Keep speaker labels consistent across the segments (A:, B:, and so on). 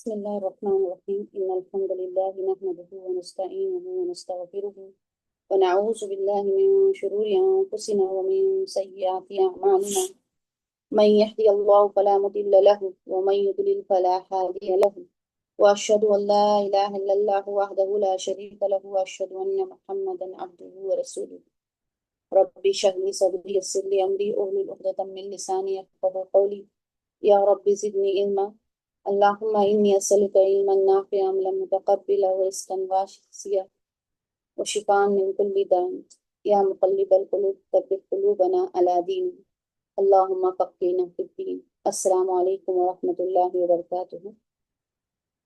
A: بسم الله الرحمن الرحيم إن الحمد لله نحمده ونستعينه ونستغفره ونعوذ بالله من شرور أنفسنا ومن سيئات أعمالنا من يهدي الله فلا مضل له ومن يضلل فلا هادي له وأشهد أن لا إله إلا الله وحده لا شريك له وأشهد أن محمدا عبده ورسوله ربي اشرح لي صدري يسر لي أمري واحلل عقدة من لساني يفقهوا قولي يا رب زدني علما اللهم إني أسألك علما نافعا علما متقبلا ورزقا واسعا وشفاء من كل داء يا مقلب القلوب ثبت قلوبنا على دينك اللهم فقهنا في الدين السلام علیکم ورحمۃ اللہ وبرکاتہ۔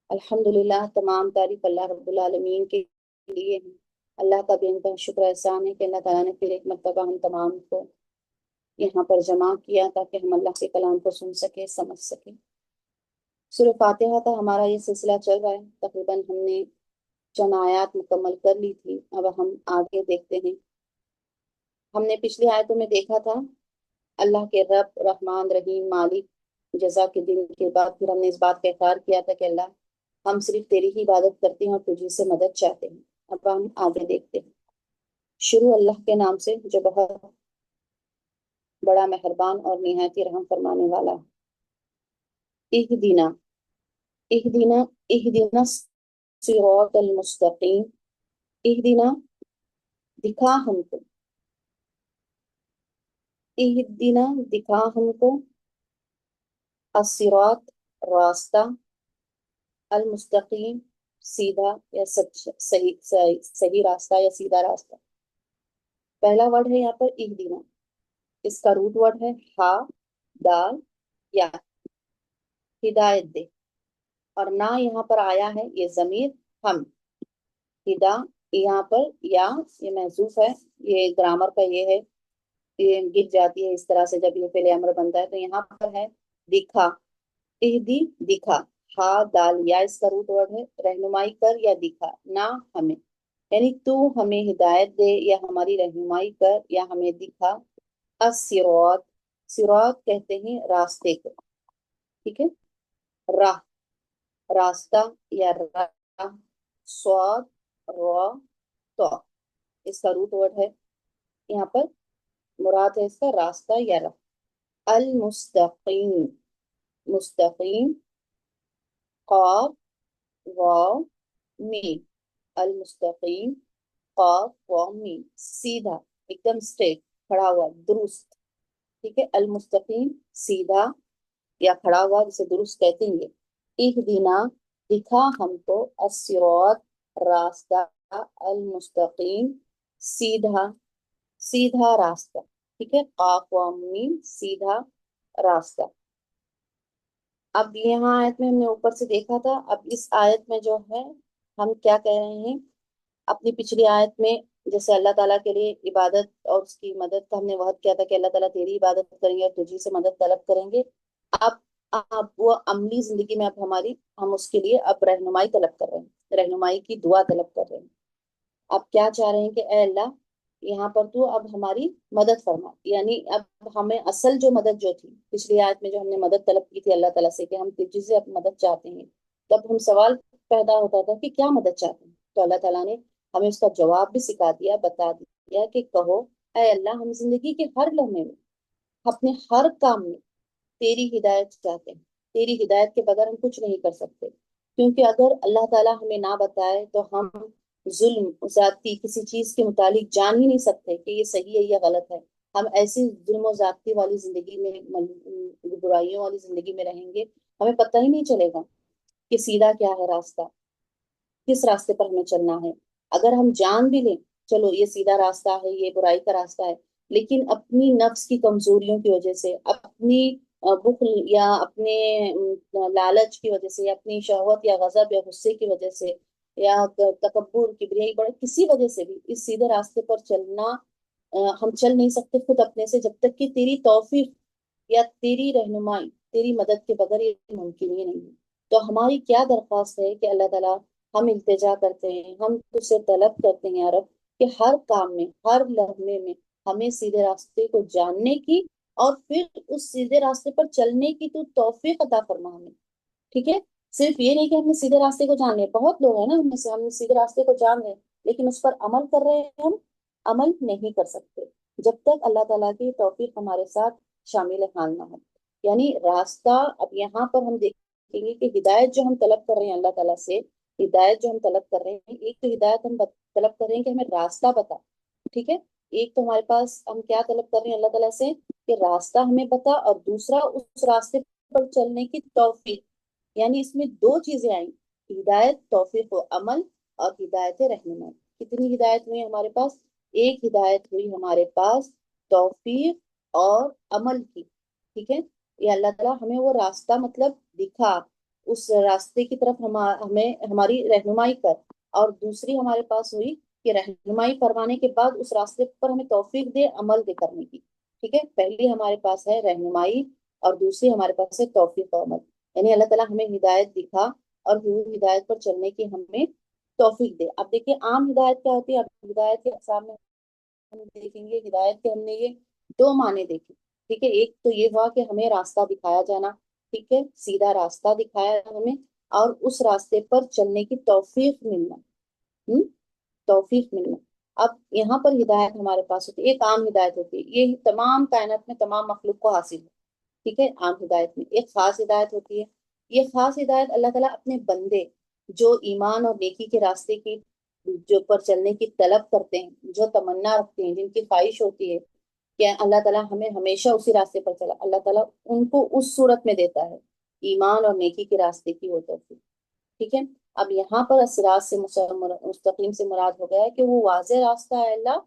A: الحمدللہ، تمام تعریف اللہ رب العالمین کے لیے ہے۔ اللہ کا بے انتہا شکر احسان ہے کہ اللہ تعالیٰ نے پھر ایک مرتبہ ہم تمام کو یہاں پر جمع کیا تاکہ ہم اللہ کے کلام کو سن سکے، سمجھ سکے۔ سورہ فاتحہ کا ہمارا یہ سلسلہ چل رہا ہے، تقریباً ہم نے چند آیات مکمل کر لی تھی، اب ہم آگے دیکھتے ہیں۔ ہم نے پچھلی آیتوں میں دیکھا تھا اللہ کے رب، رحمان، رحیم، مالک، جزا کے دن کے بعد پھر ہم نے اس بات کا اقرار کیا تھا کہ اللہ ہم صرف تیری ہی عبادت کرتے ہیں اور تجھی سے مدد چاہتے ہیں۔ اب ہم آگے دیکھتے ہیں۔ شروع اللہ کے نام سے جو بہت بڑا مہربان اور نہایت رحم فرمانے والا ہے۔ اہدینا اہدینا اہدینا صراط المستقیم، اہدینا دکھا ہم کو، اہدینا دکھا ہم کو، الصراط راستہ، المستقیم سیدھا یا صحیح راستہ یا سیدھا راستہ۔ پہلا ورڈ ہے یہاں پر اہدینا، اس کا روٹ ورڈ ہے ہا دال یا، ہدایت دے، اور نہ یہاں پر آیا ہے یہ ضمیر ہم، ہدا یہاں پر یا یہ محذوف ہے، یہ گرامر کا یہ ہے، یہ گر جاتی ہے اس طرح سے جب یہ فعل امر بنتا ہے۔ تو یہاں پر ہے دکھا، اہدی دکھا، ہا دال یا اس کا روٹ ورڈ ہے رہنمائی کر یا دکھا، نہ ہمیں، یعنی تو ہمیں ہدایت دے یا ہماری رہنمائی کر یا ہمیں دکھا، الصراط، صراط کہتے ہیں راستے کو، ٹھیک ہے، راہ، راستہ یا راہ، صاد را تو، اس کا روٹ ورڈ ہے یہاں پر، مراد ہے اس کا راستہ یا راہ۔ المستقیم، مستقیم، قاف واو میم، المستقیم قاف واو میم، سیدھا، ایک دم اسٹریٹ، کھڑا ہوا، درست، ٹھیک ہے، المستقیم سیدھا یا کھڑا ہوا جسے درست کہتے ہیں۔ اہدینا دکھا ہم کو، الصراط راستہ، المستقیم سیدھا، سیدھا راستہ، ٹھیک ہے، قاف و میم سیدھا راستہ۔ اب یہاں آیت میں ہم نے اوپر سے دیکھا تھا، اب اس آیت میں جو ہے ہم کیا کہہ رہے ہیں، اپنی پچھلی آیت میں جیسے اللہ تعالیٰ کے لیے عبادت اور اس کی مدد کا ہم نے وعد کیا تھا کہ اللہ تعالیٰ تیری عبادت کریں گے اور تجھی سے مدد طلب کریں گے۔ اب وہ عملی زندگی میں اب ہم اس کے لیے اب رہنمائی طلب کر رہے ہیں، رہنمائی کی دعا طلب کر رہے ہیں۔ اب کیا چاہ رہے ہیں کہ اے اللہ یہاں پر تو اب ہماری مدد فرما، یعنی اب ہمیں اصل جو مدد جو تھی پچھلی آیت میں جو ہم نے مدد طلب کی تھی اللہ تعالیٰ سے کہ ہم تجھ سے اب مدد چاہتے ہیں، تب ہم سوال پیدا ہوتا تھا کہ کیا مدد چاہتے ہیں، تو اللہ تعالیٰ نے ہمیں اس کا جواب بھی سکھا دیا، بتا دیا کہ کہو اے اللہ ہم زندگی کے ہر لمحے میں، اپنے ہر کام میں تیری ہدایت چاہتے ہیں، تیری ہدایت کے بغیر ہم کچھ نہیں کر سکتے، کیونکہ اگر اللہ تعالیٰ ہمیں نہ بتائے تو ہم ظلم زیادتی کسی چیز کے متعلق جان ہی نہیں سکتے کہ یہ صحیح ہے یا غلط ہے۔ ہم ایسی ظلم و زیادتی والی زندگی میں، برائیوں والی زندگی میں رہیں گے، ہمیں پتہ ہی نہیں چلے گا کہ سیدھا کیا ہے راستہ، کس راستے پر ہمیں چلنا ہے۔ اگر ہم جان بھی لیں چلو یہ سیدھا راستہ ہے، یہ برائی کا راستہ ہے، لیکن اپنی نفس کی کمزوریوں کی وجہ سے، اپنی بخل یا اپنے لالچ کی وجہ سے، یا اپنی شہوت یا غضب یا غصے کی وجہ سے، یا تکبر، کبریائی، بڑے کسی وجہ سے بھی اس سیدھے راستے پر چلنا ہم چل نہیں سکتے خود اپنے سے، جب تک کہ تیری توفیق یا تیری رہنمائی، تیری مدد کے بغیر یہ ممکن ہی نہیں ہے۔ تو ہماری کیا درخواست ہے کہ اللہ تعالیٰ، ہم التجا کرتے ہیں، ہم تجھ سے طلب کرتے ہیں یا رب کہ ہر کام میں، ہر لمحے میں ہمیں سیدھے راستے کو جاننے کی اور پھر اس سیدھے راستے پر چلنے کی تو توفیق عطا فرما ہمیں، ٹھیک ہے۔ صرف یہ نہیں کہ ہم نے سیدھے راستے کو جان لیا، بہت لوگ ہیں نا ہم میں سے، ہم نے سیدھے راستے کو جان لیں لیکن اس پر عمل کر رہے ہیں ہم، عمل نہیں کر سکتے جب تک اللہ تعالیٰ کی توفیق ہمارے ساتھ شامل حال نہ ہو۔ یعنی راستہ، اب یہاں پر ہم دیکھیں گے کہ ہدایت جو ہم طلب کر رہے ہیں اللہ تعالیٰ سے، ہدایت جو ہم طلب کر رہے ہیں، ایک تو ہدایت ہم طلب کر رہے ہیں کہ ہمیں راستہ بتا، ٹھیک ہے، ایک تو ہمارے پاس ہم کیا طلب کر رہے ہیں اللہ تعالیٰ سے کہ راستہ ہمیں بتا، اور دوسرا اس راستے پر چلنے کی توفیق۔ یعنی اس میں دو چیزیں آئیں، ہدایت توفیق و عمل، اور ہدایت رہنمائی۔ کتنی ہدایت ہوئی ہمارے پاس؟ ایک ہدایت ہوئی ہمارے پاس توفیق اور عمل کی، ٹھیک ہے، یہ اللہ تعالیٰ ہمیں وہ راستہ مطلب دکھا، اس راستے کی طرف ہمیں ہماری رہنمائی کر، اور دوسری ہمارے پاس ہوئی کہ رہنمائی فرمانے کے بعد اس راستے پر ہمیں توفیق دے، عمل دے کرنے کی، ٹھیک ہے، پہلی ہمارے پاس ہے رہنمائی اور دوسری ہمارے پاس ہے توفیق و عمل۔ یعنی اللہ تعالیٰ ہمیں ہدایت دکھا اور ہدایت پر چلنے کی ہمیں توفیق دے۔ اب دیکھیں عام ہدایت کیا ہوتی ہے، اب ہدایت کے اقسام میں ہم دیکھیں گے، ہدایت کے ہم نے یہ دو معنی دیکھے، ٹھیک ہے، ایک تو یہ ہوا کہ ہمیں راستہ دکھایا جانا، ٹھیک ہے، سیدھا راستہ دکھایا ہمیں، اور اس راستے پر چلنے کی توفیق ملنا، توفیق ملنا۔ اب یہاں پر ہدایت ہمارے پاس ہوتی ہے، ایک عام ہدایت ہوتی ہے، یہ تمام کائنات میں تمام مخلوق کو حاصل ہے، ٹھیک ہے، عام ہدایت میں ایک خاص ہدایت ہوتی ہے۔ یہ خاص ہدایت اللہ تعالیٰ اپنے بندے جو ایمان اور نیکی کے راستے کی جو پر چلنے کی طلب کرتے ہیں، جو تمنا رکھتے ہیں، جن کی خواہش ہوتی ہے کہ اللہ تعالیٰ ہمیں ہمیشہ اسی راستے پر چلا، اللہ تعالیٰ ان کو اس صورت میں دیتا ہے ایمان اور نیکی کے راستے کی وہ توفیق، ٹھیک ہے۔ اب یہاں پر الصراط سے مستقیم سے مراد ہو گیا ہے کہ وہ واضح راستہ ہے اللہ،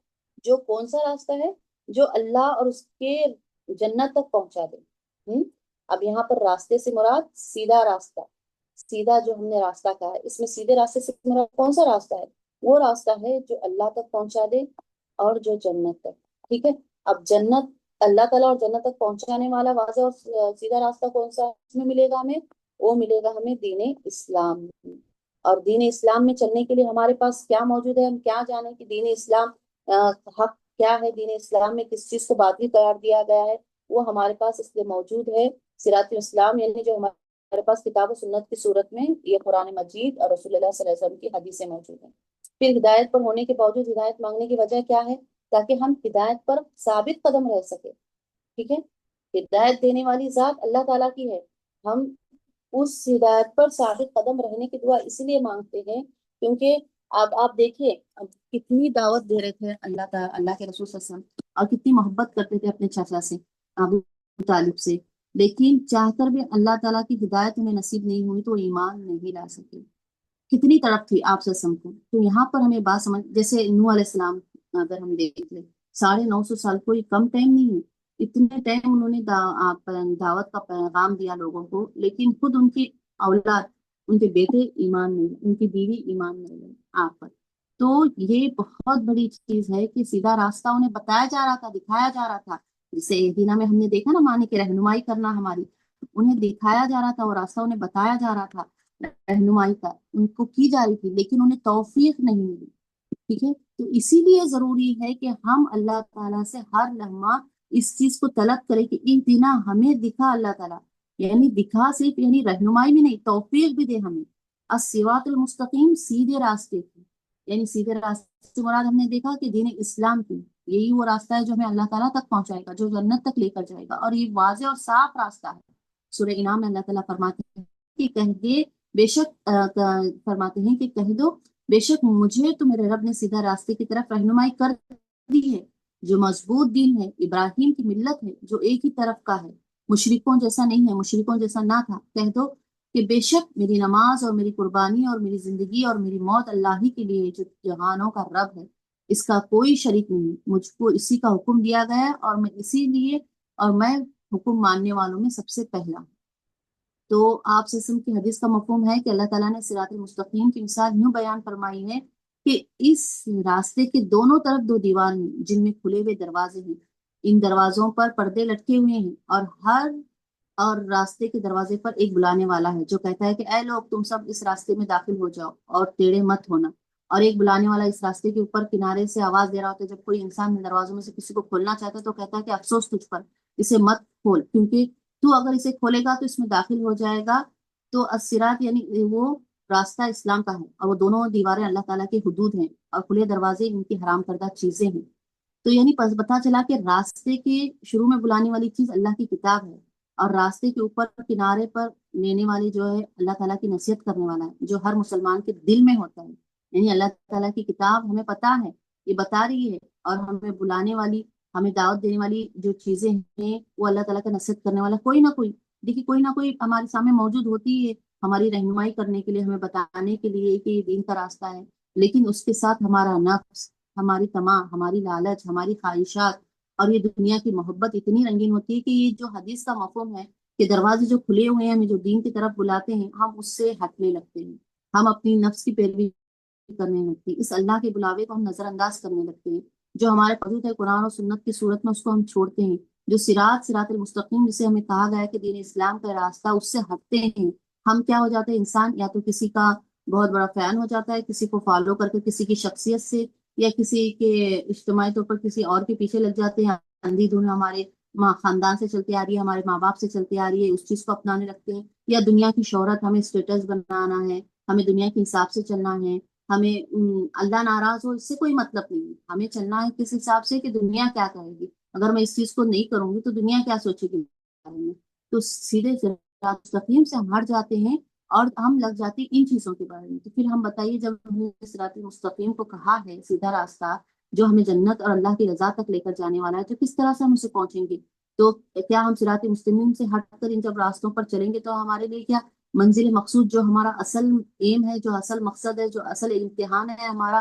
A: جو کون سا راستہ ہے؟ جو اللہ اور اس کے جنت تک پہنچا دے۔ اب یہاں پر راستے سے مراد سیدھا راستہ، سیدھا جو ہم نے راستہ کہا ہے، اس میں سیدھے راستے سے مراد کون سا راستہ ہے؟ وہ راستہ ہے جو اللہ تک پہنچا دے اور جو جنت تک، ٹھیک ہے۔ اب جنت، اللہ تعالیٰ اور جنت تک پہنچانے والا واضح اور سیدھا راستہ کون سا ہے اس میں ملے گا ہمیں؟ وہ ملے گا ہمیں دین اسلام۔ اور دین اسلام میں چلنے کے لیے ہمارے پاس کیا موجود ہے؟ ہم کیا جانیں کہ دین اسلام حق کیا ہے، دین اسلام میں کس چیز کو باطل قرار دیا گیا ہے؟ وہ ہمارے پاس اس لیے موجود ہے صراط الاسلام، یعنی جو ہمارے پاس کتاب و سنت کی صورت میں یہ قرآن مجید اور رسول اللہ صلی اللہ علیہ وسلم کی حدیثیں موجود ہیں۔ پھر ہدایت پر ہونے کے باوجود ہدایت مانگنے کی وجہ کیا ہے؟ تاکہ ہم ہدایت پر ثابت قدم رہ سکے، ٹھیک ہے، ہدایت دینے والی ذات اللہ تعالیٰ کی ہے، ہم اس ہدایت پر ثابت قدم رہنے کی دعا اسی لیے مانگتے ہیں کیونکہ اب آپ دیکھیے اب کتنی دعوت دے رہے تھے اللہ تعالیٰ، اللہ کے رسول صلی اللہ علیہ وسلم، اور کتنی محبت کرتے تھے اپنے چچا سے، ابو طالب سے، لیکن چاہ کر بھی اللہ تعالیٰ کی ہدایت انہیں نصیب نہیں ہوئی تو ایمان نہیں لا سکے۔ کتنی طرف تھی آپ صلی اللہ علیہ وسلم کو، تو یہاں پر ہمیں بات سمجھ، جیسے نوح علیہ السلام اگر ہم دیکھ لیں، 950 سال کوئی کم ٹائم نہیں ہے، اتنے ٹائم انہوں نے دعوت کا پیغام دیا لوگوں کو، لیکن خود ان کی اولاد، ان کے بیٹے ایمان نہیں، ان کی بیوی ایمان نہیں ہے آپ پر۔ تو یہ بہت بڑی چیز ہے کہ سیدھا راستہ انہیں بتایا جا رہا تھا، دکھایا جا رہا تھا، جسے دینا میں ہم نے دیکھا نا، معنی کی رہنمائی کرنا ہماری، انہیں دکھایا جا رہا تھا، وہ راستہ انہیں بتایا جا رہا تھا، رہنمائی کا ان کو کی جا رہی تھی، لیکن انہیں توفیق نہیں ملی، ٹھیک ہے۔ تو اسی لیے ضروری ہے کہ ہم اللہ تعالیٰ سے ہر لمحہ اس چیز کو طلب کریں کہ اہدنا، ہمیں دکھا اللہ تعالیٰ، یعنی دکھا صرف یعنی رہنمائی بھی نہیں، توفیق بھی دے ہمیں، الصراط المستقیم، سیدھے راستے کی، یعنی سیدھے راستے سے مراد ہم نے دیکھا کہ دین اسلام کی، یہی وہ راستہ ہے جو ہمیں اللہ تعالیٰ تک پہنچائے گا، جو جنت تک لے کر جائے گا، اور یہ واضح اور صاف راستہ ہے۔ سورہ انعام میں اللہ تعالیٰ فرماتے ہیں کہ کہہ دے، بے شک فرماتے ہیں کہ کہہ دو، بے شک مجھے تو میرے رب نے سیدھا راستے کی طرف رہنمائی کر دی ہے، جو مضبوط دین ہے، ابراہیم کی ملت ہے، جو ایک ہی طرف کا ہے، مشرکوں جیسا نہیں ہے، مشرکوں جیسا نہ تھا۔ کہہ دو کہ بے شک میری نماز اور میری قربانی اور میری زندگی اور میری موت اللہ ہی کے لیے، جو جہانوں کا رب ہے، اس کا کوئی شریک نہیں، مجھ کو اسی کا حکم دیا گیا ہے، اور میں اسی لیے، اور میں حکم ماننے والوں میں سب سے پہلا ہوں۔ تو آپ سے کی حدیث کا مفہوم ہے کہ اللہ تعالیٰ نے صراط المستقیم کی مثال یوں بیان فرمائی ہے کہ اس راستے کے دونوں طرف دو دیوار ہیں جن میں کھلے ہوئے دروازے ہیں، ان دروازوں پر پردے لٹکے ہوئے ہیں، اور راستے کے دروازے پر ایک بلانے والا ہے جو کہتا ہے کہ اے لوگ، تم سب اس راستے میں داخل ہو جاؤ اور ٹیڑھے مت ہونا، اور ایک بلانے والا اس راستے کے اوپر کنارے سے آواز دے رہا ہوتا ہے، جب کوئی انسان دروازوں میں سے کسی کو کھولنا چاہتا ہے تو کہتا ہے کہ افسوس تجھ پر، اسے مت کھول، کیونکہ تو اگر اسے کھولے گا تو اس میں داخل ہو جائے گا تو الصراط یعنی وہ راستہ اسلام کا ہے، اور وہ دونوں دیواریں اللہ تعالیٰ کے حدود ہیں، اور کھلے دروازے ان کی حرام کردہ چیزیں ہیں۔ تو یعنی پتہ چلا کہ راستے کے شروع میں بلانے والی چیز اللہ کی کتاب ہے، اور راستے کے اوپر کنارے پر لینے والی جو ہے اللہ تعالیٰ کی نصیحت کرنے والا ہے، جو ہر مسلمان کے دل میں ہوتا ہے۔ یعنی اللہ تعالیٰ کی کتاب ہمیں پتہ ہے، یہ بتا رہی ہے، اور ہمیں بلانے والی، ہمیں دعوت دینے والی جو چیزیں ہیں وہ اللہ تعالیٰ کا نصیحت کرنے والا کوئی نہ کوئی، دیکھیے کوئی نہ کوئی ہمارے سامنے موجود ہوتی ہے، ہماری رہنمائی کرنے کے لیے، ہمیں بتانے کے لیے کہ یہ دین کا راستہ ہے۔ لیکن اس کے ساتھ ہمارا نفس، ہماری طمع، ہماری لالچ، ہماری خواہشات اور یہ دنیا کی محبت اتنی رنگین ہوتی ہے کہ یہ جو حدیث کا مفہوم ہے کہ دروازے جو کھلے ہوئے ہیں، ہمیں جو دین کی طرف بلاتے ہیں، ہم اس سے ہٹنے لگتے ہیں، ہم اپنی نفس کی پیروی کرنے لگتے ہیں، اس اللہ کے بلاوے کو ہم نظر انداز کرنے لگتے ہیں، جو ہمارے موجود ہے قرآن اور سنت کی صورت میں، اس کو ہم چھوڑتے ہیں، جو صراط المستقیم جسے ہمیں کہا گیا ہے کہ دین اسلام کا راستہ، اس سے ہٹتے ہیں۔ ہم کیا ہو جاتے ہیں، انسان یا تو کسی کا بہت بڑا فین ہو جاتا ہے، کسی کو فالو کر کے، کسی کی شخصیت سے، یا کسی کے اجتماعی طور پر کسی اور کے پیچھے لگ جاتے ہیں، اندھی دھن ہمارے ماں خاندان سے چلتی آ رہی ہے، ہمارے ماں باپ سے چلتی آ رہی ہے، اس چیز کو اپنانے لگتے ہیں، یا دنیا کی شہرت، ہمیں اسٹیٹس بنانا ہے، ہمیں دنیا کے حساب سے چلنا ہے، ہمیں اللہ ناراض ہو اس سے کوئی مطلب نہیں ہے، ہمیں چلنا ہے کس حساب سے کہ دنیا کیا کہے گی، اگر میں اس چیز کو نہیں کروں گی تو دنیا کیا سوچے گی میرے بارے میں۔ تو سیدھے صراط مستقیم سے ہم ہٹ جاتے ہیں، اور ہم لگ جاتے ہیں ان چیزوں کے بارے میں۔ تو پھر ہم بتائیے، جب ہم نے صراط مستقیم کو کہا ہے سیدھا راستہ جو ہمیں جنت اور اللہ کی رضا تک لے کر جانے والا ہے، تو کس طرح سے ہم اسے پہنچیں گے؟ تو کیا ہم صراط مستقیم سے ہٹ کر ان جب راستوں پر چلیں گے تو ہمارے لیے کیا منزل مقصود، جو ہمارا اصل ایم ہے، جو اصل مقصد ہے، جو اصل امتحان ہے ہمارا،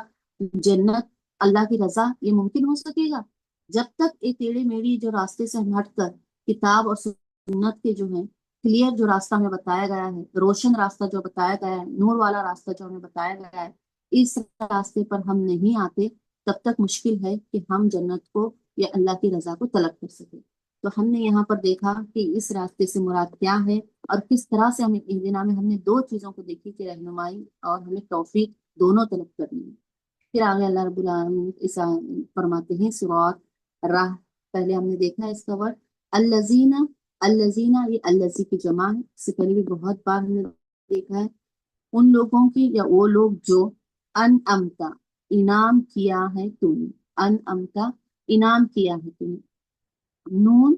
A: جنت، اللہ کی رضا، یہ ممکن ہو سکے گا؟ جب تک ایک ٹیڑھی میڑھی جو راستے سے ہم ہٹ کر کتاب اور سنت کے جو ہیں کلیئر جو راستہ ہمیں بتایا گیا ہے، روشن راستہ جو بتایا گیا ہے، نور والا راستہ جو ہمیں بتایا گیا ہے، اس راستے پر ہم نہیں آتے، تب تک مشکل ہے کہ ہم جنت کو یا اللہ کی رضا کو طلب کر سکیں۔ تو ہم نے یہاں پر دیکھا کہ اس راستے سے مراد کیا ہے، اور کس طرح سے ہمیں اہدنا میں ہم نے دو چیزوں کو دیکھی کہ رہنمائی اور ہمیں توفیق دونوں طلب کرنی ہے۔ پھر آگے اللہ رب العالمین فرماتے ہیں سورۃ راہ، پہلے ہم نے دیکھا اس کا ورڈ الذین، الذین یہ الذی کی جمع ہے، اس سے پہلے بھی بہت بار ہم نے دیکھا ہے، ان لوگوں کی یا وہ لوگ جو انعمتا انعام کیا ہے تو نے، انعمتا انعام کیا ہے تو نے، نون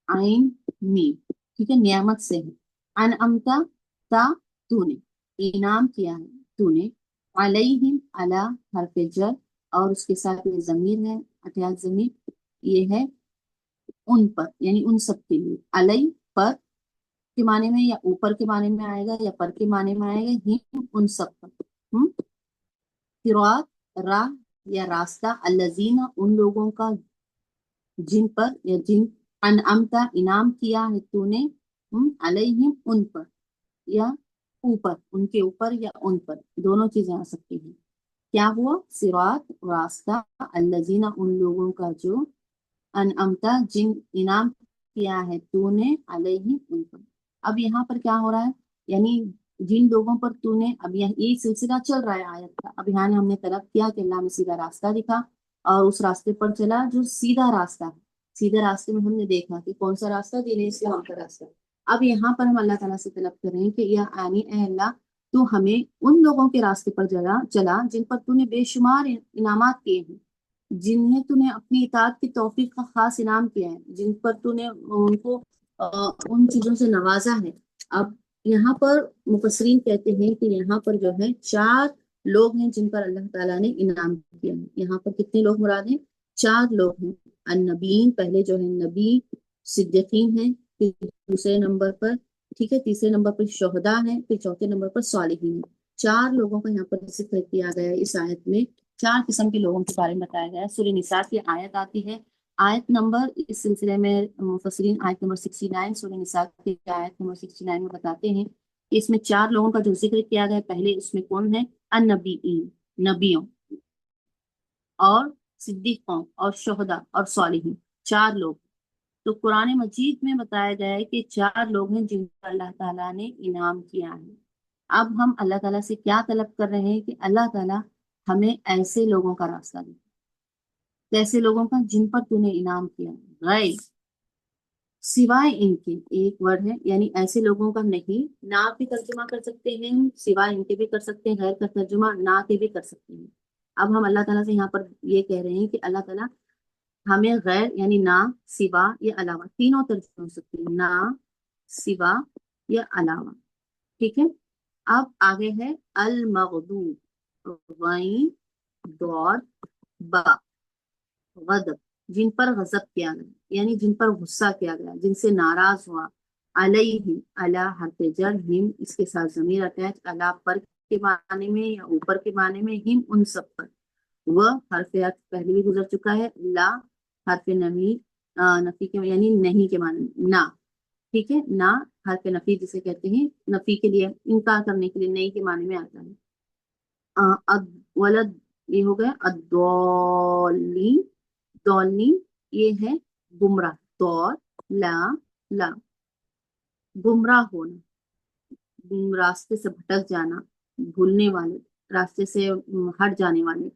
A: عین میم، ٹھیک ہے، نعمت سے ہے، انعمتا تا تو نے انعام کیا ہے تو نے، علیہم علی حرف جر، اور اس کے ساتھ یہ ضمیر ہے، اٹیاز ضمیر، یہ ہے ان پر، یعنی ان سب کے لیے، علی پر کے معنی میں، یا اوپر کے معنی میں آئے گا، یا پر کے معنی میں آئے گا، ہم ان سب پر، صراط راہ یا راستہ، الذین ان لوگوں کا جن پر یا جن انعمتا انعام کیا ہے تو نے، علیہم ان پر، یا اوپر ان کے اوپر، یا ان پر، دونوں چیزیں آ سکتی ہیں۔ کیا ہوا؟ صراط راستہ، الذین ان لوگوں کا جو انعمتا جن انعام کیا ہے تو نے، علیہم ان پر۔ اب یہاں پر کیا ہو رہا ہے، یعنی جن لوگوں پر تو نے، اب یہ سلسلہ چل رہا ہے آیت کا، اب یہاں ہم نے طلب کیا کہ اللہ نے سیدھا راستہ دکھا، اور اس راستے پر چلا جو سیدھا راستہ ہے۔ سیدھے راستے میں ہم نے دیکھا کہ کون سا راستہ، دین اسلام کا راستہ۔ اب یہاں پر ہم اللہ تعالیٰ سے طلب کر رہے ہیں کہ یا آنی اے اللہ، تو ہمیں ان لوگوں کے راستے پر چلا جن پر تو نے بے شمار انعامات کیے ہیں، جنہیں تو نے اپنی اطاعت کی توفیق کا خاص انعام کیا ہے، جن پر تو نے ان کو ان چیزوں سے نوازا ہے۔ اب یہاں پر مفسرین کہتے ہیں کہ یہاں پر جو ہے چار لوگ ہیں جن پر اللہ تعالیٰ نے انعام کیا ہے۔ یہاں پر کتنے لوگ مراد ہیں؟ چار لوگ ہیں۔ النبیین، پہلے جو ہے نبی، صدیقین ہیں، پھر دوسرے نمبر پر، ٹھیک ہے، تیسرے نمبر پر شہداء ہیں، پھر چوتھے نمبر پر صالحین ہیں۔ چار لوگوں کا یہاں پر ذکر کیا گیا ہے اس آیت میں، چار قسم کے لوگوں کے بارے میں بتایا گیا ہے۔ سورہ نساء کی آیت آتی ہے، آیت نمبر اس سلسلے میں مفسرین آیت نمبر 69، سورہ نساء کی آیت نمبر 69 میں بتاتے ہیں کہ اس میں چار لوگوں کا جو ذکر کیا گیا ہے، پہلے اس میں کون ہے؟ النبیین، نبیوں، اور صدیقوں، اور شہداء، اور صالحین، چار لوگ۔ تو قرآن مجید میں بتایا گیا ہے کہ چار لوگ ہیں جن پر اللہ تعالیٰ نے انعام کیا ہے۔ اب ہم اللہ تعالیٰ سے کیا طلب کر رہے ہیں کہ اللہ تعالیٰ ہمیں ایسے لوگوں کا راستہ دے، ایسے لوگوں کا جن پر تو نے انعام کیا، غیر سوائے ان کے ایک ورڈ ہے، یعنی ایسے لوگوں کا نہیں، نہ بھی ترجمہ کر سکتے ہیں، سوائے ان کے بھی کر سکتے ہیں، غیر کا ترجمہ نہ کے بھی کر سکتے ہیں۔ اب ہم اللہ تعالیٰ سے یہاں پر یہ کہہ رہے ہیں کہ اللہ تعالیٰ ہمیں غیر یعنی نہ، سوا یا علاوہ تینوں ترجمے ہو سکتے ہیں، نہ، سوا یا علاوہ، ٹھیک ہے۔ اب آگے ہے المغضوب، غین، دور، با، غضب، جن پر غضب کیا گیا یعنی جن پر غصہ کیا گیا، جن سے ناراض ہوا، علیہم، علی حرف جر، ہم اس کے ساتھ ضمیر اٹیچ، علی پر کے معنی میں یا اوپر کے معنی میں، ہم ان سب پر، وہ حرف عطف پہلے بھی گزر چکا ہے، لا حرف نفی، نفی کے یعنی نہیں کے معنی میں، نہ، ٹھیک ہے، نہ حرف نفی جسے کہتے ہیں نفی کے لیے، انکار کرنے کے لیے نہیں کے معنی میں آتا ہے۔ ولد، یہ ہو گیا الضالین، دولین یہ ہے گمراہ، دور، لا، لا، گمراہ ہونا، راستے سے بھٹک جانا، بھولنے والے، راستے سے ہٹ جانے والے،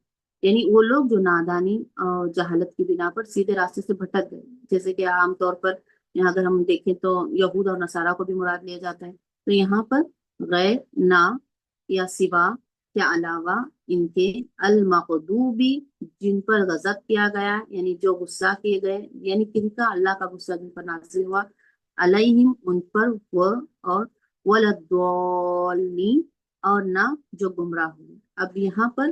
A: یعنی وہ لوگ جو نادانی اور جہالت کی بنا پر سیدھے راستے سے بھٹک گئے، جیسے کہ عام طور پر یہاں اگر ہم دیکھیں تو یہود اور نصارہ کو بھی مراد لیا جاتا ہے، تو یہاں پر غیر، نہ یا سوا یا علاوہ ان کے، المغضوبی جن پر غضب کیا گیا یعنی جو غصہ کیے گئے، یعنی کن کا، اللہ کا غصہ جن پر نازل ہوا، علیہم ان پر، وہ اور ولدالین اور نہ جو گمراہ ہوئے۔ اب یہاں پر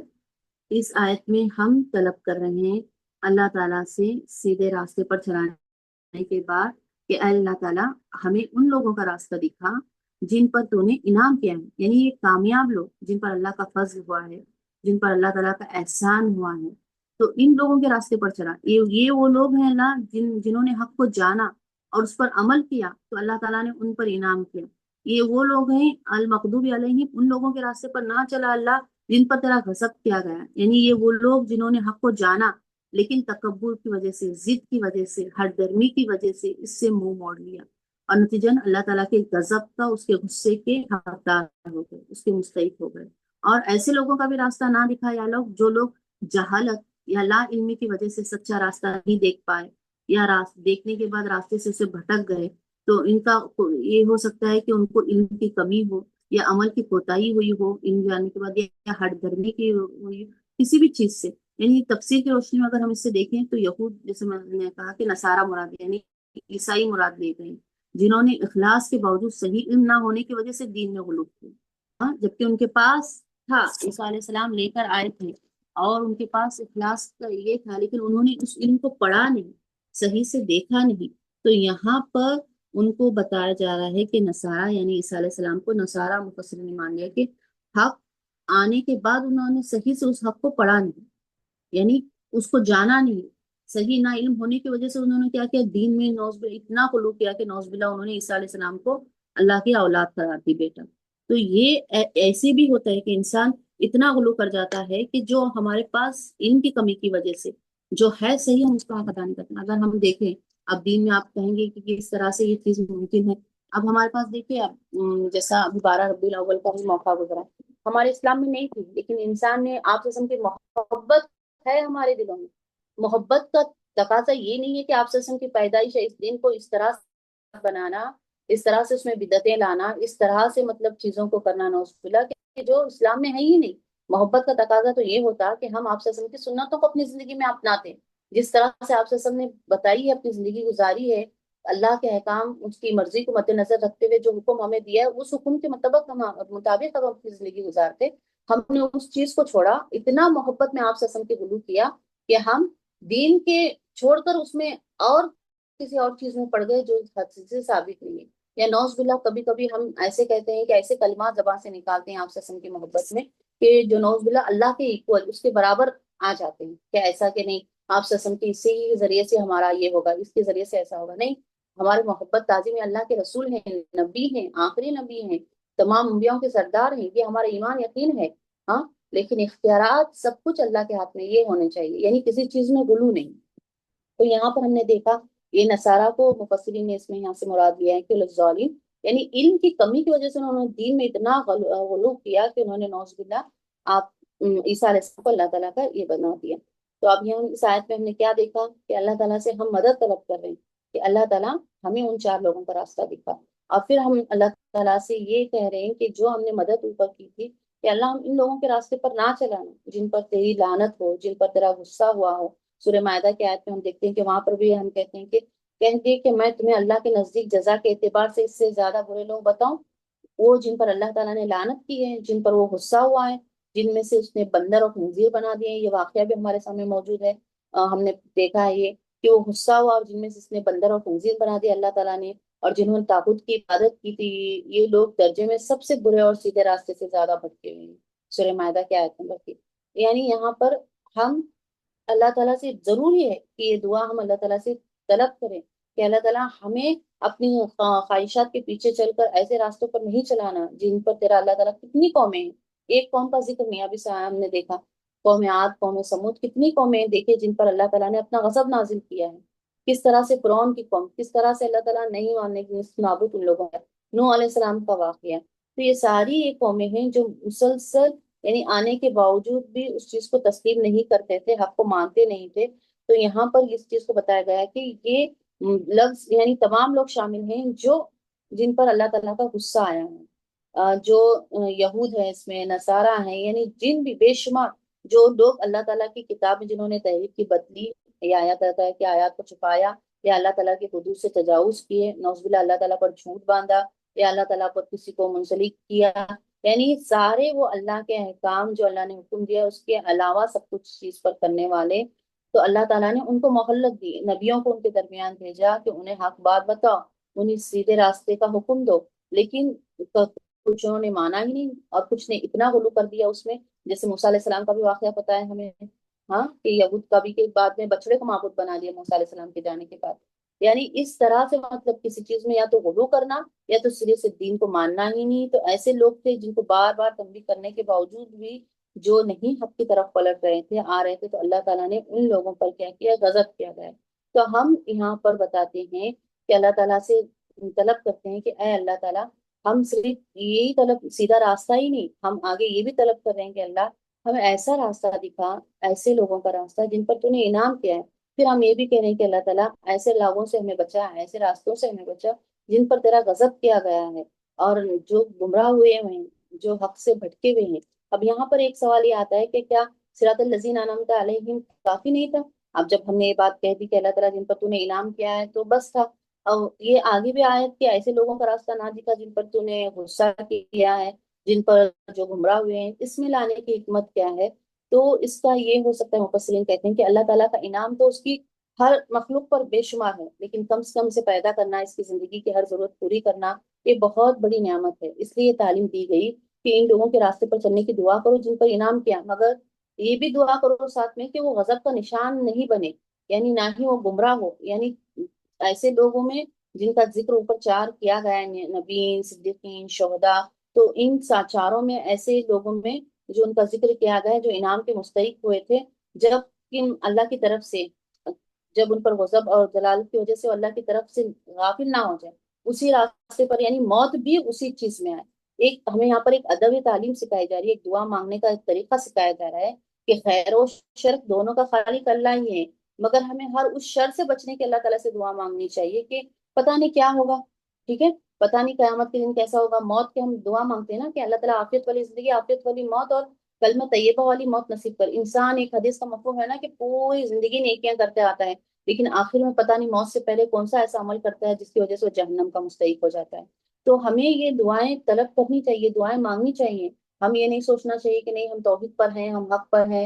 A: اس آیت میں ہم طلب کر رہے ہیں اللہ تعالیٰ سے سیدھے راستے پر چلانے کے بعد کہ اے اللہ تعالیٰ ہمیں ان لوگوں کا راستہ دکھا جن پر تو نے انعام کیا ہے، یعنی یہ کامیاب لوگ جن پر اللہ کا فضل ہوا ہے، جن پر اللہ تعالیٰ کا احسان ہوا ہے، تو ان لوگوں کے راستے پر چلا۔ یہ وہ لوگ ہیں اللہ جنہوں نے حق کو جانا اور اس پر عمل کیا تو اللہ تعالیٰ نے ان پر انعام کیا۔ یہ وہ لوگ ہیں المغضوب علیہم، ان لوگوں کے راستے پر نہ چلا اللہ جن پر تیرا غضب کیا گیا، یعنی یہ وہ لوگ جنہوں نے حق کو جانا لیکن تکبر کی وجہ سے، ضد کی وجہ سے، ہٹ درمی کی وجہ سے اس سے منہ موڑ لیا اور نتیجن اللہ تعالیٰ کے غضب کا، اس کے غصے کے حقدار ہو گئے، اس کے مستحق ہو گئے۔ اور ایسے لوگوں کا بھی راستہ نہ دکھا یا لوگ جو لوگ جہالت یا لا علمی کی وجہ سے سچا راستہ نہیں دیکھ پائے یا دیکھنے کے بعد راستے سے اسے بھٹک گئے، تو ان کا یہ ہو سکتا ہے کہ ان کو علم کی کمی ہو یا عمل کی کوتاہی ہوئی ہو علم جانے کے بعد، یا ہٹ دھرمی کی ہوئی کسی بھی چیز سے، یعنی تفسیر کی روشنی میں اگر ہم اس سے دیکھیں تو یہود، جیسے میں نے کہا کہ نصارہ مراد یعنی عیسائی مراد لے گئے جنہوں نے اخلاص کے باوجود صحیح علم نہ ہونے کی وجہ سے دین میں غلو کیا، جبکہ ان کے پاس تھا، عیسیٰ علیہ السلام لے کر آئے تھے اور ان کے پاس اخلاص کا یہ تھا، لیکن انہوں نے اس علم کو پڑھا نہیں، صحیح سے دیکھا نہیں۔ تو یہاں پر ان کو بتایا جا رہا ہے کہ نصارہ یعنی عیسیٰ علیہ السلام کو نصارہ مفسرین نے مان لیا کہ حق آنے کے بعد انہوں نے صحیح سے اس حق کو پڑھا نہیں، یعنی اس کو جانا نہیں، صحیح نہ علم ہونے کی وجہ سے انہوں نے کیا کیا، دین میں نوز باللہ اتنا غلو کیا کہ نوز باللہ انہوں نے عیسیٰ علیہ السلام کو اللہ کی اولاد قرار دی، بیٹا۔ تو یہ ایسے بھی ہوتا ہے کہ انسان اتنا غلو کر جاتا ہے کہ جو ہمارے پاس علم کی کمی کی وجہ سے جو ہے صحیح ہم اس کا حق ادا نہیں کرتے۔ اگر ہم دیکھیں اب دین میں آپ کہیں گے کہ اس طرح سے یہ چیز ممکن ہے، اب ہمارے پاس دیکھیے اب جیسا ابھی 12 ربیع الاول کا بھی موقع گزرا، ہمارے اسلام میں نہیں تھی، لیکن انسان نے آپ قسم کی محبت ہے ہمارے دلوں میں، محبت کا تقاضا یہ نہیں ہے کہ آپ قسم کی پیدائش ہے، اس دین کو اس طرح سے بنانا، اس طرح سے اس میں بدعتیں لانا، اس طرح سے مطلب چیزوں کو کرنا، نعوذ باللہ، کہ جو اسلام میں ہے ہی نہیں۔ محبت کا تقاضا تو یہ ہوتا کہ ہم آپ کی سنتوں کو اپنی زندگی میں اپناتے ہیں، جس طرح سے آپ نے بتائی ہے، اپنی زندگی گزاری ہے، اللہ کے احکام، اس کی مرضی کو مد نظر رکھتے ہوئے جو حکم ہمیں دیا ہے اس حکم کے مطابق ہم اپنی زندگی گزارتے، ہم نے اس چیز کو چھوڑا، اتنا محبت میں آپ کے غلو کیا کہ ہم دین کے چھوڑ کر اس میں اور کسی اور چیز میں پڑ گئے جو حد سے ثابت نہیں ہے۔ یا نوز باللہ کبھی کبھی ہم ایسے کہتے ہیں کہ ایسے کلمات زبان سے نکالتے ہیں آپ سے کی محبت میں کہ جو نوز باللہ اللہ کے ایکول، اس کے برابر آ جاتے ہیں، کہ ایسا کہ نہیں آپ سسم کی اسی ذریعے سے ہمارا یہ ہوگا، اس کے ذریعے سے ایسا ہوگا، نہیں۔ ہمارے محبت تازی میں اللہ کے رسول ہیں، نبی ہیں، آخری نبی ہیں، تمام انبیاؤں کے سردار ہیں، یہ ہمارا ایمان یقین ہے، ہاں، لیکن اختیارات سب کچھ اللہ کے ہاتھ میں یہ ہونے چاہیے، یعنی کسی چیز میں غلو نہیں۔ تو یہاں پر ہم نے دیکھا یہ نصارہ کو مفسرین نے اس میں یہاں سے مراد لیا ہے کہ الظالم، یعنی علم کی کمی کی وجہ سے انہوں نے دین میں اتنا غلو کیا کہ انہوں نے نعوذ باللہ آپ عیسیٰ علیہ السلام کو اللہ تعالیٰ کا یہ بنا دیا۔ تو اب یہاں اس آیت میں ہم نے کیا دیکھا کہ اللہ تعالیٰ سے ہم مدد طلب کر رہے ہیں کہ اللہ تعالیٰ ہمیں ان 4 لوگوں کا راستہ دکھا، اور پھر ہم اللہ تعالیٰ سے یہ کہہ رہے ہیں کہ جو ہم نے مدد اوپر کی تھی کہ اللہ ہم ان لوگوں کے راستے پر نہ چلانا جن پر تیری لعنت ہو، جن پر تیرا غصہ ہوا ہو۔ سورہ مائدہ کی آیت میں ہم دیکھتے ہیں کہ وہاں پر بھی ہم کہتے ہیں کہ کہہ دے کہ میں تمہیں اللہ کے نزدیک جزا کے اعتبار سے اس سے زیادہ برے لوگ بتاؤں، وہ جن پر اللہ تعالیٰ نے لعنت کی ہے، جن پر وہ غصہ ہوا ہے، جن میں سے اس نے بندر اور خنزیر بنا دیے ہیں۔ یہ واقعہ بھی ہمارے سامنے موجود ہے، ہم نے دیکھا ہے یہ کہ وہ غصہ ہوا اور جن میں سے اس نے بندر اور خنزیر بنا دیا اللہ تعالیٰ نے، اور جنہوں نے طاغوت کی عبادت کی تھی، یہ لوگ درجے میں سب سے برے اور سیدھے راستے سے زیادہ بھٹکے ہوئے ہیں۔ سورہ مائدہ کی آیت نمبر 3۔ یعنی یہاں پر ہم اللہ تعالیٰ سے ضروری ہے کہ یہ دعا ہم اللہ تعالیٰ سے طلب کریں کہ اللہ تعالیٰ ہمیں اپنی خواہشات کے پیچھے چل کر ایسے راستوں پر نہیں چلانا جن پر تیرا اللہ تعالیٰ، کتنی قومیں ہیں، ایک قوم کا ذکر نہیں ابھی سے ہم نے دیکھا، قوم عاد، قوم سمود، کتنی قومیں دیکھے جن پر اللہ تعالیٰ نے اپنا غضب نازل کیا ہے۔ کس طرح سے فرعون کی قوم، کس طرح سے اللہ تعالیٰ نہیں ماننے کی نابود ان لوگوں کا، نوح علیہ السلام کا واقعہ۔ تو یہ ساری یہ قومیں ہیں جو مسلسل، یعنی آنے کے باوجود بھی اس چیز کو تسلیم نہیں کرتے تھے، حق کو مانتے نہیں تھے۔ تو یہاں پر اس چیز کو بتایا گیا ہے کہ یہ لفظ یعنی تمام لوگ شامل ہیں جو جن پر اللہ تعالیٰ کا غصہ آیا ہے، جو یہود ہے، اس میں نصارہ ہیں، یعنی جن بھی بے شمار جو لوگ اللہ تعالیٰ کی کتاب میں جنہوں نے تحریف کی بدلی، یا آیات کہتا ہے کہ آیات کو چھپایا، یا اللہ تعالیٰ کے حدود سے تجاوز کیے، نعوذ باللہ اللہ تعالیٰ پر جھوٹ باندھا، یا اللہ تعالیٰ پر کسی کو منسلک کیا، یعنی سارے وہ اللہ کے احکام جو اللہ نے حکم دیا اس کے علاوہ سب کچھ چیز پر کرنے والے، تو اللہ تعالیٰ نے ان کو مہلت دی، نبیوں کو ان کے درمیان بھیجا کہ انہیں حق بات بتاؤ، انہیں سیدھے راستے کا حکم دو، لیکن کچھوں نے مانا ہی نہیں، اور کچھ نے اتنا غلو کر دیا اس میں، جیسے موسیٰ علیہ السلام کا بھی واقعہ پتا ہے ہمیں، ہاں، کہ یہود کا بھی، کے بعد میں بچڑے کو معبود بنا دیا موسیٰ علیہ السلام کے جانے کے بعد۔ یعنی اس طرح سے مطلب کسی چیز میں یا تو غلو کرنا یا تو سرے سے دین کو ماننا ہی نہیں۔ تو ایسے لوگ تھے جن کو بار بار تنبیہ کرنے کے باوجود بھی جو نہیں حق کی طرف پلٹ رہے تھے، آ رہے تھے، تو اللہ تعالیٰ نے ان لوگوں پر کیا کیا، غضب کیا گیا۔ تو ہم یہاں پر بتاتے ہیں کہ اللہ تعالیٰ سے طلب کرتے ہیں کہ اے اللہ تعالیٰ، ہم صرف یہی طلب، سیدھا راستہ ہی نہیں، ہم آگے یہ بھی طلب کر رہے ہیں کہ اللہ ہمیں ایسا راستہ دکھا، ایسے لوگوں کا راستہ جن پر تو نے انعام کیا ہے۔ پھر ہم یہ بھی کہہ رہے ہیں کہ اللہ تعالیٰ ایسے لوگوں سے ہمیں بچا، ایسے راستوں سے ہمیں بچا جن پر تیرا غضب کیا گیا ہے، اور جو گمراہ ہوئے ہیں، جو حق سے بھٹکے ہوئے ہیں۔ اب یہاں پر ایک سوال یہ آتا ہے کہ کیا صراط الذین انعمت علیہم کافی نہیں تھا؟ اب جب ہم نے یہ بات کہہ دی کہ اللہ تعالیٰ جن پر تو نے انعام کیا ہے تو بس تھا، اور یہ آگے بھی آیت کہ ایسے لوگوں کا راستہ نہ دکھا جن پر تو نے غصہ کیا ہے، جن پر جو گمراہ ہوئے ہیں، اس میں لانے کی حکمت کیا ہے؟ تو اس کا یہ ہو سکتا ہے، مفسرین کہتے ہیں کہ اللہ تعالیٰ کا انعام تو اس کی ہر مخلوق پر بے شمار ہے، لیکن کم سے کم اسے پیدا کرنا، اس کی زندگی کی ہر ضرورت پوری کرنا، یہ بہت بڑی نعمت ہے۔ اس لیے یہ تعلیم دی گئی کہ ان لوگوں کے راستے پر چلنے کی دعا کرو جن پر انعام کیا، مگر یہ بھی دعا کرو ساتھ میں کہ وہ غضب کا نشان نہیں بنے، یعنی نہ ہی وہ گمراہ ہو۔ یعنی ایسے لوگوں میں جن کا ذکر اوپر 4 کیا گیا ہے، نبیین، صدیقین، شہداء، تو ان چاروں میں ایسے لوگوں میں جو ان کا ذکر کیا گیا ہے جو انعام کے مستحق ہوئے تھے، جب کہ اللہ کی طرف سے، جب ان پر غضب اور جلال کی وجہ سے اللہ کی طرف سے غافل نہ ہو جائے اسی راستے پر، یعنی موت بھی اسی چیز میں آئے۔ ایک ہمیں یہاں پر ایک ادب تعلیم سکھائی جا رہی ہے، ایک دعا مانگنے کا ایک طریقہ سکھایا جا رہا ہے کہ خیر و شر دونوں کا خالق اللہ ہی ہے، مگر ہمیں ہر اس شر سے بچنے کے اللہ تعالیٰ سے دعا مانگنی چاہیے کہ پتہ نہیں کیا ہوگا، ٹھیک ہے، پتہ نہیں قیامت کے دن کیسا ہوگا، موت کے ہم دعا مانگتے ہیں نا کہ اللہ تعالیٰ عافیت والی زندگی، عافیت والی موت، اور کلمہ طیبہ والی موت نصیب کر۔ انسان، ایک حدیث کا مفہوم ہے نا کہ پوری زندگی نیکیاں کرتے آتا ہے، لیکن آخر میں پتہ نہیں موت سے پہلے کون سا ایسا عمل کرتا ہے جس کی وجہ سے وہ جہنم کا مستحق ہو جاتا ہے۔ تو ہمیں یہ دعائیں طلب کرنی چاہیے، دعائیں مانگنی چاہیے۔ ہم یہ نہیں سوچنا چاہیے کہ نہیں ہم توحید پر ہیں، ہم حق پر ہیں،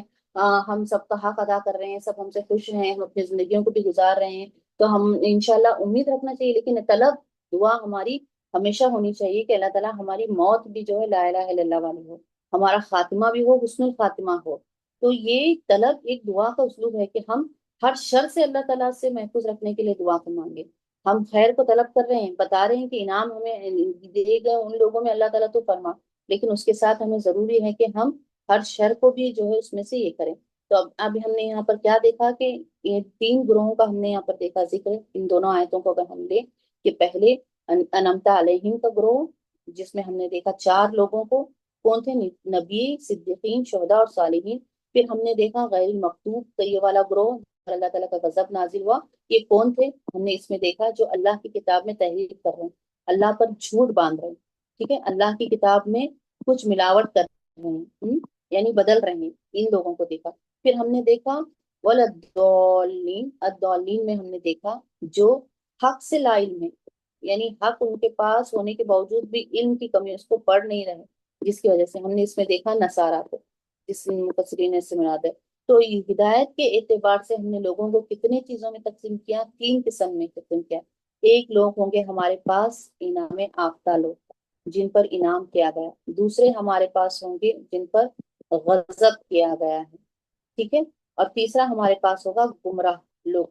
A: ہم سب کا حق ادا کر رہے ہیں، سب ہم سے خوش ہیں، ہم اپنی زندگیوں کو بھی گزار رہے ہیں، تو ہم انشاءاللہ امید رکھنا چاہیے، لیکن طلب، دعا ہماری ہمیشہ ہونی چاہیے کہ اللہ تعالیٰ ہماری موت بھی جو ہے لا الہ الا اللہ والی ہو، ہمارا خاتمہ بھی ہو، حسن الخاتمہ ہو۔ تو یہ طلب ایک دعا کا اسلوب ہے کہ ہم ہر شر سے اللہ تعالیٰ سے محفوظ رکھنے کے لیے دعا کو مانگے۔ ہم خیر کو طلب کر رہے ہیں، بتا رہے ہیں کہ انعام ہمیں دے گئے ان لوگوں میں اللہ تعالیٰ تو فرما، لیکن اس کے ساتھ ہمیں ضروری ہے کہ ہم ہر شر کو بھی جو ہے اس میں سے یہ کریں۔ تو اب ہم نے یہاں پر کیا دیکھا کہ یہ 3 گروہوں کا ہم نے یہاں پر دیکھا ذکر ان دونوں آیتوں کو اگر ہم لیں کہ پہلے انعمت علیہم کا گروہ، جس میں ہم نے دیکھا 4 لوگوں کو، کون تھے؟ نبی، صدیقین، شہداء اور صالحین۔ پھر ہم نے دیکھا غیر المغضوب کا یہ والا گروہ اللہ تعالیٰ کا غضب نازل ہوا، یہ کون تھے؟ ہم نے اس میں دیکھا جو اللہ کی کتاب میں تحریف کر رہے ہیں، اللہ پر جھوٹ باندھ رہے ہیں، ٹھیک ہے، اللہ کی کتاب میں کچھ ملاوٹ کر رہے ہیں، یعنی بدل رہے ہیں، ان لوگوں کو دیکھا۔ پھر ہم نے دیکھا ولدالین، الدالین میں ہم نے دیکھا جو حق سے لا علم ہے، یعنی حق ان کے پاس ہونے کے باوجود بھی علم کی کمی، اس کو پڑھ نہیں رہے، جس کی وجہ سے ہم نے اس میں دیکھا نصارہ کو، جس مفسرین نے اس سے مراد ہے۔ تو یہ ہدایت کے اعتبار سے ہم نے لوگوں کو کتنے چیزوں میں تقسیم کیا؟ تین قسم میں تقسیم کیا۔ ایک لوگ ہوں گے ہمارے پاس انعام یافتہ لوگ جن پر انعام کیا گیا، دوسرے ہمارے پاس ہوں گے جن پر غضب کیا گیا ہے، ٹھیک ہے، اور تیسرا ہمارے پاس ہوگا گمراہ لوگ۔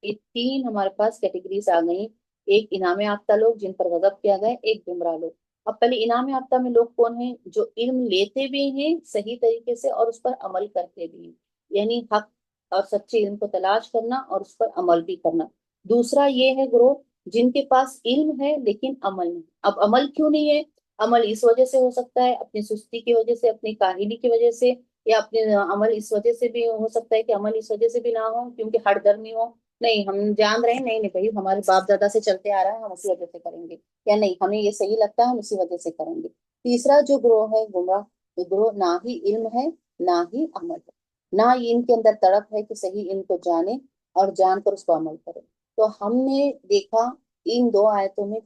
A: یہ تین ہمارے پاس کیٹیگریز آ گئی، ایک انعام یافتہ لوگ جن پر غضب کیا گیا، ایک گمراہ لوگ۔ اب پہلے انعام یافتہ میں لوگ کون ہیں؟ جو علم لیتے بھی ہیں صحیح طریقے سے اور اس پر عمل کرتے بھی ہیں، یعنی حق اور سچے علم کو تلاش کرنا اور اس پر عمل بھی کرنا۔ دوسرا یہ ہے گروہ جن کے پاس علم ہے لیکن عمل نہیں۔ اب عمل کیوں نہیں ہے؟ عمل اس وجہ سے ہو سکتا ہے اپنی سستی کی وجہ سے، اپنی کاہلی کی وجہ سے، یا اپنے عمل اس وجہ سے بھی ہو سکتا ہے کہ عمل اس وجہ سے بھی نہ ہو کیونکہ ہٹ درمی ہو، نہیں ہم جان رہے ہیں، نہیں نہیں بھائی ہمارے باپ دادا سے چلتے آ رہا ہے، ہم اسی وجہ سے کریں گے، یا نہیں ہمیں یہ صحیح لگتا ہے ہم اسی وجہ سے کریں گے۔ تیسرا جو گروہ ہے گمراہ، یہ گروہ نہ ہی علم ہے نہ ہی عمل ہے، نہ ہی ان کے اندر تڑپ ہے کہ صحیح علم کو جانے اور جان کر اس کو عمل کرے۔ تو ہم نے دیکھا ان دو آیتوں میں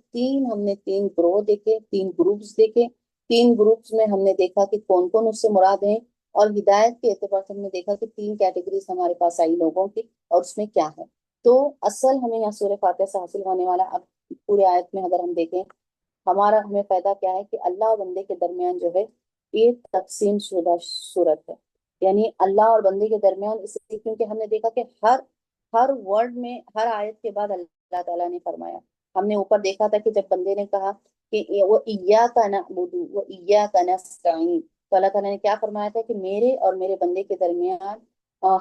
A: ہم نے تین گروہ دیکھے، تین گروپس دیکھے، تین گروپس میں ہم نے دیکھا کہ کون کون اس سے مراد ہیں، اور ہدایت کے اعتبار سے ہم نے دیکھا کہ تین کیٹیگریز ہمارے پاس آئی لوگوں کی، اور اس میں کیا ہے۔ تو اصل ہمیں یہاں سورہ فاتحہ سے حاصل ہونے والا، اب پورے آیت میں اگر ہم دیکھیں ہمارا ہمیں فائدہ کیا ہے کہ اللہ اور بندے کے درمیان جو ہے یہ تقسیم شدہ صورت ہے، یعنی اللہ اور بندے کے درمیان، اس لیے کیونکہ ہم نے دیکھا کہ ہر ورڈ میں ہر آیت کے بعد اللہ تعالیٰ نے فرمایا۔ ہم نے اوپر دیکھا تھا کہ جب بندے نے کہا کہ وہ ایاک نعبد و ایاک نستعین، تو اللہ تعالیٰ نے کیا فرمایا تھا کہ میرے اور میرے بندے کے درمیان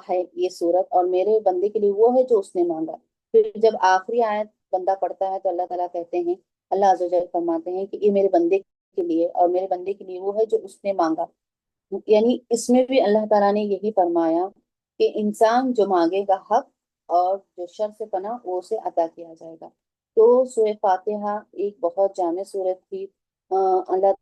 A: ہے یہ صورت، اور میرے بندے کے لیے وہ ہے جو اس نے مانگا۔ پھر جب آخری آیت بندہ پڑھتا ہے تو اللہ تعالیٰ کہتے ہیں، اللہ عز و جل فرماتے ہیں کہ یہ میرے بندے کے لیے اور میرے بندے کے لیے وہ ہے جو اس نے مانگا، یعنی اس میں بھی اللہ تعالیٰ نے یہی فرمایا کہ انسان جو مانگے گا حق اور جو شر سے پناہ وہ اسے عطا کیا جائے گا۔ تو سورہ فاتحہ ایک بہت جامع سورت تھی، اللہ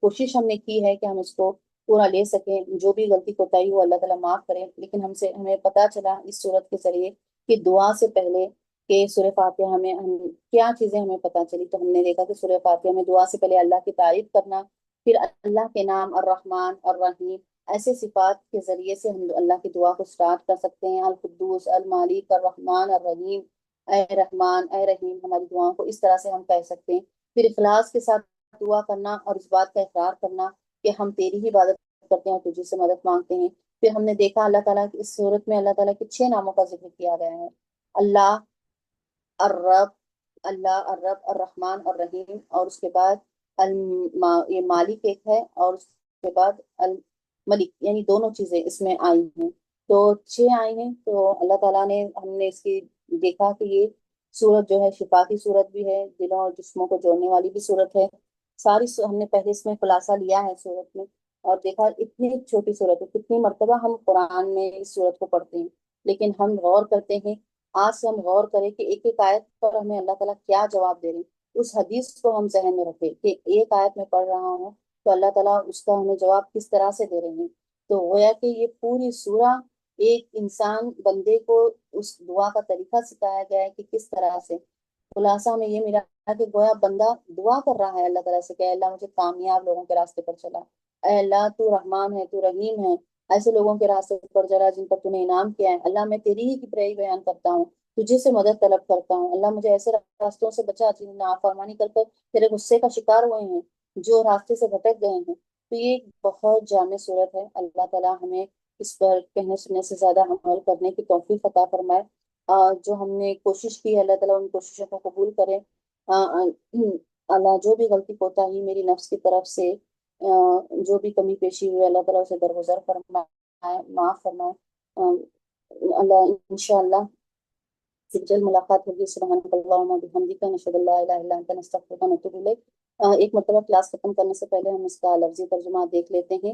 A: کوشش ہم نے کی ہے کہ ہم اس کو پورا لے سکیں، جو بھی غلطی کوتاہی ہو اللہ تعالیٰ معاف کرے، لیکن ہمیں پتہ چلا اس سورت کے ذریعے کہ دعا سے پہلے کہ سورہ فاتحہ میں ہم کیا چیزیں ہمیں پتہ چلی۔ تو ہم نے دیکھا کہ سورہ فاتحہ میں دعا سے پہلے اللہ کی تعریف کرنا، پھر اللہ کے نام الرحمن الرحیم ایسے صفات کے ذریعے سے ہم اللہ کی دعا کو سٹارٹ کر سکتے ہیں، القدوس المالک الرحمن الرحیم، اے رحمان اے رحیم، ہماری دعاؤں کو اس طرح سے ہم کہہ سکتے ہیں۔ پھر اخلاص کے ساتھ دعا کرنا اور اس بات کا اقرار کرنا کہ ہم تیری ہی عبادت کرتے ہیں اور تجھے سے مدد مانگتے ہیں۔ پھر ہم نے دیکھا اللہ تعالیٰ کی اس صورت میں اللہ تعالیٰ کے 6 ناموں کا ذکر کیا گیا ہے، اللہ الرب، اللہ الرب الرحمن الرحیم، اور اس کے بعد یہ مالک ایک ہے، اور اس کے بعد الملک، یعنی دونوں چیزیں اس میں آئی ہیں، تو 6 آئی ہیں۔ تو اللہ تعالیٰ نے ہم نے اس کی دیکھا کہ یہ صورت جو ہے شفا کی صورت بھی ہے، دلوں اور جسموں کو جوڑنے والی بھی صورت ہے۔ ہم نے پہلے اس میں خلاصہ لیا ہے صورت میں، اور دیکھا اتنی چھوٹی صورت ہے، کتنی مرتبہ ہم قرآن میں اس صورت کو پڑھتے ہیں، لیکن ہم غور کرتے ہیں، آج سے ہم غور کریں کہ ایک ایک آیت پر ہمیں اللہ تعالیٰ کیا جواب دے رہے ہیں، اس حدیث کو ہم ذہن میں رکھیں کہ ایک آیت میں پڑھ رہا ہوں تو اللہ تعالیٰ اس کا ہمیں جواب کس طرح سے دے رہے ہیں۔ تو گویا کہ یہ پوری سورہ ایک انسان بندے کو اس دعا کا طریقہ سکھایا گیا ہے کہ کس طرح سے۔ خلاصہ میں یہ ملا کہ گویا بندہ دعا کر رہا ہے اللہ تعالیٰ سے کہ اے اللہ مجھے کامیاب لوگوں کے راستے پر چلا، اے اللہ تو رحمان ہے تو رحیم ہے، ایسے لوگوں کے راستے پر چلا جن پر تو نے انعام کیا ہے، اللہ میں تیری ہی کی برائی بیان کرتا ہوں، تجھے سے مدد طلب کرتا ہوں، اللہ مجھے ایسے راستوں سے بچا جن میں نافرمانی کر تیرے غصے کا شکار ہوئے ہیں، جو راستے سے بھٹک گئے ہیں۔ تو یہ ایک بہت جامع صورت ہے، اللہ تعالیٰ ہمیں اس پر کہنے سننے سے زیادہ عمل کرنے کی توفیق عطا فرمائے۔ جو ہم نے کوشش کی ہے اللہ تعالیٰ ان کوششوں کو قبول کرے۔ اللہ جو بھی غلطی کوتاہی میری نفس کی طرف سے جو بھی کمی پیشی ہوئی اللہ تعالیٰ اسے درگزر فرمائے، معاف فرمائے۔ اللہ انشاءاللہ پھر جلد ملاقات ہوگی۔ سبحانک اللہم و بحمدک، نشہد ان لا الہ الا انت، نستغفرک و نتوب الیک۔ ایک مرتبہ کلاس ختم کرنے سے پہلے ہم اس کا لفظی ترجمہ دیکھ لیتے ہیں۔